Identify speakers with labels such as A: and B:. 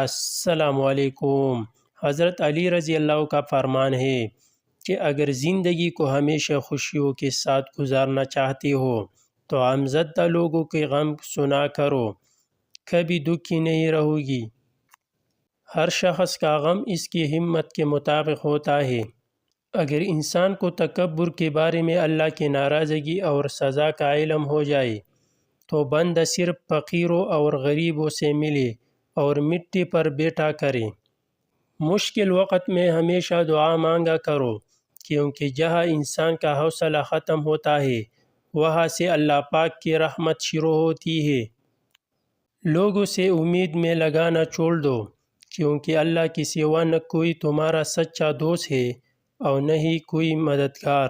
A: السلام علیکم۔ حضرت علی رضی اللہ کا فرمان ہے کہ اگر زندگی کو ہمیشہ خوشیوں کے ساتھ گزارنا چاہتے ہو تو غمزدہ لوگوں کے غم سنا کرو، کبھی دکھی نہیں رہو گی۔ ہر شخص کا غم اس کی ہمت کے مطابق ہوتا ہے۔ اگر انسان کو تکبر کے بارے میں اللہ کی ناراضگی اور سزا کا علم ہو جائے تو بندہ صرف فقیروں اور غریبوں سے ملے اور مٹی پر بیٹھا کرے۔ مشکل وقت میں ہمیشہ دعا مانگا کرو، کیونکہ جہاں انسان کا حوصلہ ختم ہوتا ہے وہاں سے اللہ پاک کی رحمت شروع ہوتی ہے۔ لوگوں سے امید میں لگانا چھوڑ دو، کیونکہ اللہ کے سوا نہ کوئی تمہارا سچا دوست ہے اور نہ ہی کوئی مددگار۔